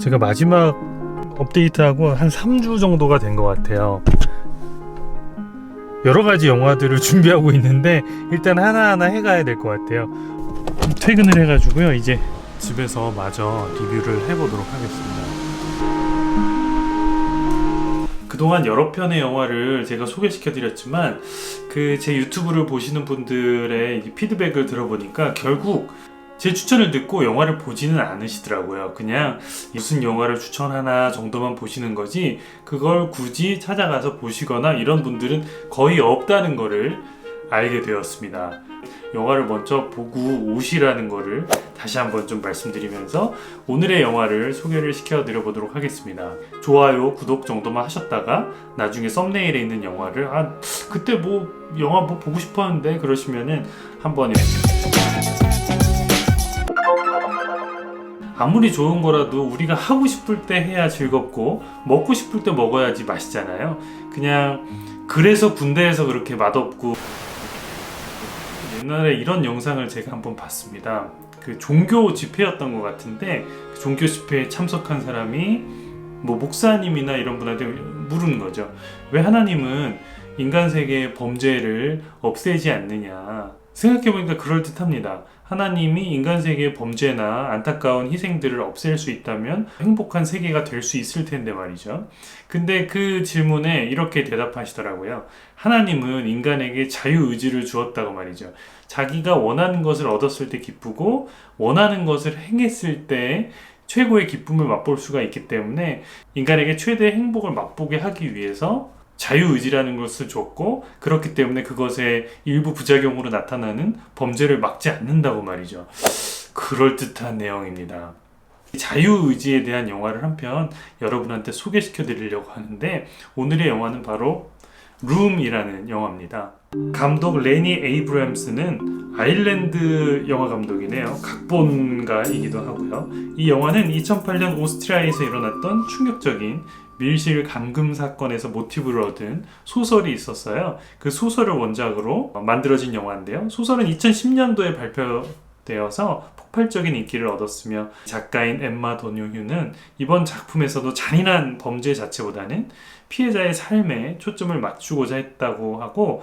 제가 마지막 업데이트하고 한 3주 정도가 된 것 같아요. 여러가지 영화들을 준비하고 있는데 일단 하나하나 해가야 될 것 같아요. 퇴근을 해가지고요, 이제 집에서 마저 리뷰를 해보도록 하겠습니다. 그동안 여러 편의 영화를 제가 소개시켜 드렸지만 제 유튜브를 보시는 분들의 피드백을 들어보니까 결국 제 추천을 듣고 영화를 보지는 않으시더라고요. 그냥 무슨 영화를 추천하나 정도만 보시는 거지 그걸 굳이 찾아가서 보시거나 이런 분들은 거의 없다는 거를 알게 되었습니다. 영화를 먼저 보고 오시라는 거를 다시 한번 좀 말씀드리면서 오늘의 영화를 소개를 시켜드려 보도록 하겠습니다. 좋아요, 구독 정도만 하셨다가 나중에 썸네일에 있는 영화를 그때 영화 보고 싶었는데 그러시면은 한번 아무리 좋은 거라도 우리가 하고 싶을 때 해야 즐겁고 먹고 싶을 때 먹어야지 맛있잖아요. 그냥 그래서 군대에서 그렇게 맛없고. 옛날에 이런 영상을 제가 한번 봤습니다. 종교 집회였던 것 같은데 그 종교 집회에 참석한 사람이 목사님이나 이런 분한테 물은 거죠. 왜 하나님은 인간 세계의 범죄를 없애지 않느냐. 생각해보니까 그럴듯합니다. 하나님이 인간 세계의 범죄나 안타까운 희생들을 없앨 수 있다면 행복한 세계가 될 수 있을 텐데 말이죠. 근데 그 질문에 이렇게 대답하시더라고요. 하나님은 인간에게 자유의지를 주었다고 말이죠. 자기가 원하는 것을 얻었을 때 기쁘고 원하는 것을 행했을 때 최고의 기쁨을 맛볼 수가 있기 때문에 인간에게 최대의 행복을 맛보게 하기 위해서 자유의지라는 것을 줬고 그렇기 때문에 그것의 일부 부작용으로 나타나는 범죄를 막지 않는다고 말이죠. 그럴듯한 내용입니다. 자유의지에 대한 영화를 한 편 여러분한테 소개시켜 드리려고 하는데 오늘의 영화는 바로 룸이라는 영화입니다. 감독 레니 에이브램스는 아일랜드 영화 감독이네요. 각본가이기도 하고요. 이 영화는 2008년 오스트리아에서 일어났던 충격적인 밀실 감금 사건에서 모티브를 얻은 소설이 있었어요. 그 소설을 원작으로 만들어진 영화인데요. 소설은 2010년도에 발표되어서 폭발적인 인기를 얻었으며 작가인 엠마 도뉴휴는 이번 작품에서도 잔인한 범죄 자체보다는 피해자의 삶에 초점을 맞추고자 했다고 하고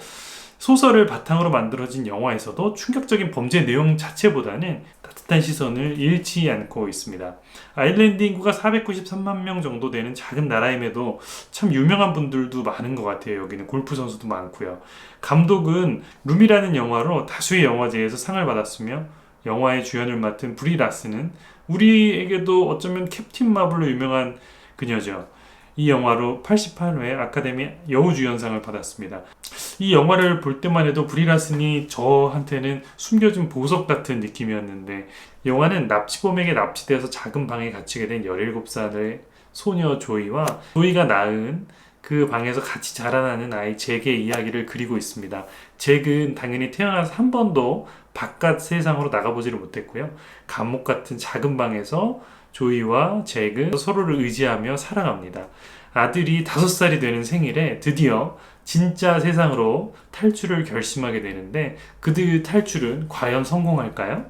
소설을 바탕으로 만들어진 영화에서도 충격적인 범죄 내용 자체보다는 따뜻한 시선을 잃지 않고 있습니다. 아일랜드 인구가 493만 명 정도 되는 작은 나라임에도 참 유명한 분들도 많은 것 같아요. 여기는 골프 선수도 많고요. 감독은 룸이라는 영화로 다수의 영화제에서 상을 받았으며 영화의 주연을 맡은 브리 라스는 우리에게도 어쩌면 캡틴 마블로 유명한 그녀죠. 이 영화로 88회 아카데미 여우주연상을 받았습니다. 이 영화를 볼 때만 해도 브리 라슨이 저한테는 숨겨진 보석 같은 느낌이었는데 영화는 납치범에게 납치되어서 작은 방에 갇히게 된 17살의 소녀 조이와 조이가 낳은 그 방에서 같이 자라나는 아이 잭의 이야기를 그리고 있습니다. 잭은 당연히 태어나서 한 번도 바깥 세상으로 나가보지를 못했고요. 감옥 같은 작은 방에서 조이와 잭은 서로를 의지하며 살아갑니다. 아들이 5살이 되는 생일에 드디어 진짜 세상으로 탈출을 결심하게 되는데 그들의 탈출은 과연 성공할까요?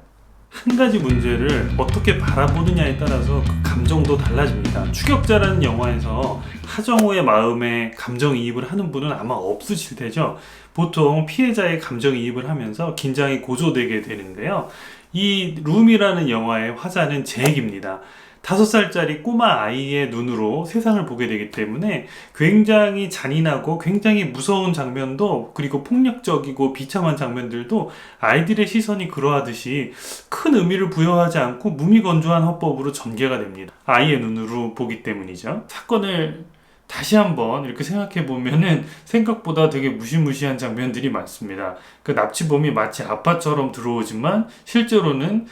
한 가지 문제를 어떻게 바라보느냐에 따라서 그 감정도 달라집니다. 추격자라는 영화에서 하정우의 마음에 감정이입을 하는 분은 아마 없으실 테죠. 보통 피해자의 감정이입을 하면서 긴장이 고조되게 되는데요. 이 룸이라는 영화의 화자는 잭입니다. 5살짜리 꼬마 아이의 눈으로 세상을 보게 되기 때문에 굉장히 잔인하고 굉장히 무서운 장면도 그리고 폭력적이고 비참한 장면들도 아이들의 시선이 그러하듯이 큰 의미를 부여하지 않고 무미건조한 화법으로 전개가 됩니다. 아이의 눈으로 보기 때문이죠. 사건을 다시 한번 이렇게 생각해 보면은 생각보다 되게 무시무시한 장면들이 많습니다. 그 납치범이 마치 아빠처럼 들어오지만 실제로는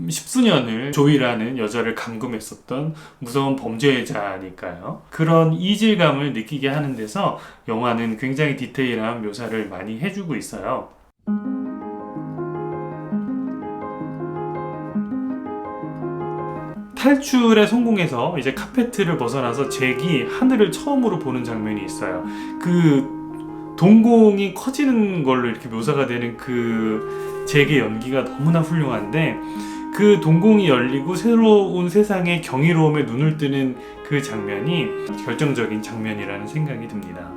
십수년을 조이라는 여자를 감금했었던 무서운 범죄자니까요. 그런 이질감을 느끼게 하는 데서 영화는 굉장히 디테일한 묘사를 많이 해주고 있어요. 탈출에 성공해서 이제 카페트를 벗어나서 잭이 하늘을 처음으로 보는 장면이 있어요. 그 동공이 커지는 걸로 이렇게 묘사가 되는 잭의 연기가 너무나 훌륭한데 그 동공이 열리고 새로운 세상의 경이로움에 눈을 뜨는 그 장면이 결정적인 장면이라는 생각이 듭니다.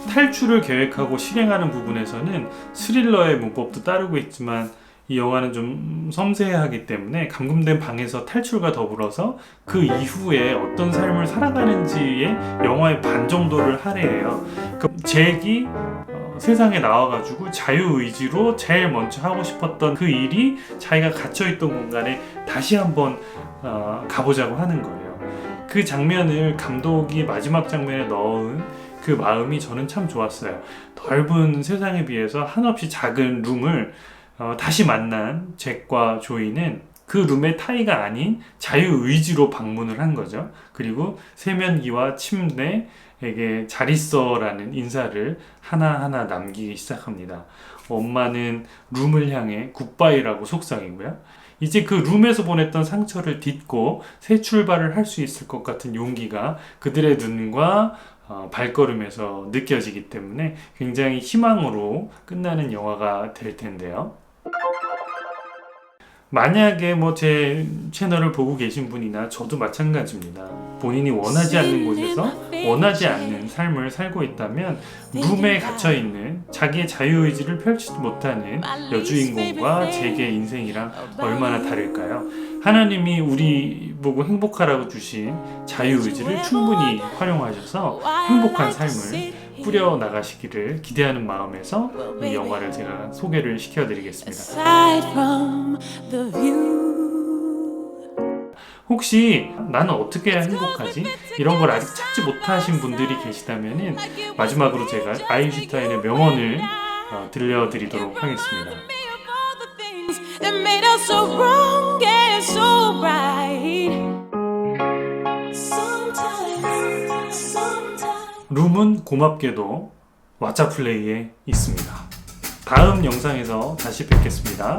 탈출을 계획하고 실행하는 부분에서는 스릴러의 문법도 따르고 있지만 이 영화는 좀 섬세하기 때문에 감금된 방에서 탈출과 더불어서 그 이후에 어떤 삶을 살아가는지에 영화의 반 정도를 할애해요. 그 잭이 세상에 나와가지고 자유의지로 제일 먼저 하고 싶었던 그 일이 자기가 갇혀있던 공간에 다시 한번 가보자고 하는 거예요. 그 장면을 감독이 마지막 장면에 넣은 그 마음이 저는 참 좋았어요. 넓은 세상에 비해서 한없이 작은 룸을 다시 만난 잭과 조이는 그 룸의 타이가 아닌 자유의지로 방문을 한 거죠. 그리고 세면기와 침대에게 잘 있어라는 인사를 하나하나 남기기 시작합니다. 엄마는 룸을 향해 굿바이라고 속삭이고요. 이제 그 룸에서 보냈던 상처를 딛고 새 출발을 할 수 있을 것 같은 용기가 그들의 눈과 발걸음에서 느껴지기 때문에 굉장히 희망으로 끝나는 영화가 될 텐데요. 만약에 제 채널을 보고 계신 분이나 저도 마찬가지입니다. 본인이 원하지 않는 곳에서 원하지 않는 삶을 살고 있다면 룸에 갇혀있는 자기의 자유의지를 펼치지 못하는 여주인공과 잭의 인생이랑 얼마나 다를까요? 하나님이 우리 보고 행복하라고 주신 자유의지를 충분히 활용하셔서 행복한 삶을 꾸려나가시기를 기대하는 마음에서 이 영화를 제가 소개를 시켜드리겠습니다. 혹시 나는 어떻게 해야 행복하지? 이런 걸 아직 찾지 못하신 분들이 계시다면 마지막으로 제가 아인슈타인의 명언을 들려드리도록 하겠습니다. 룸은 고맙게도 왓챠플레이에 있습니다. 다음 영상에서 다시 뵙겠습니다.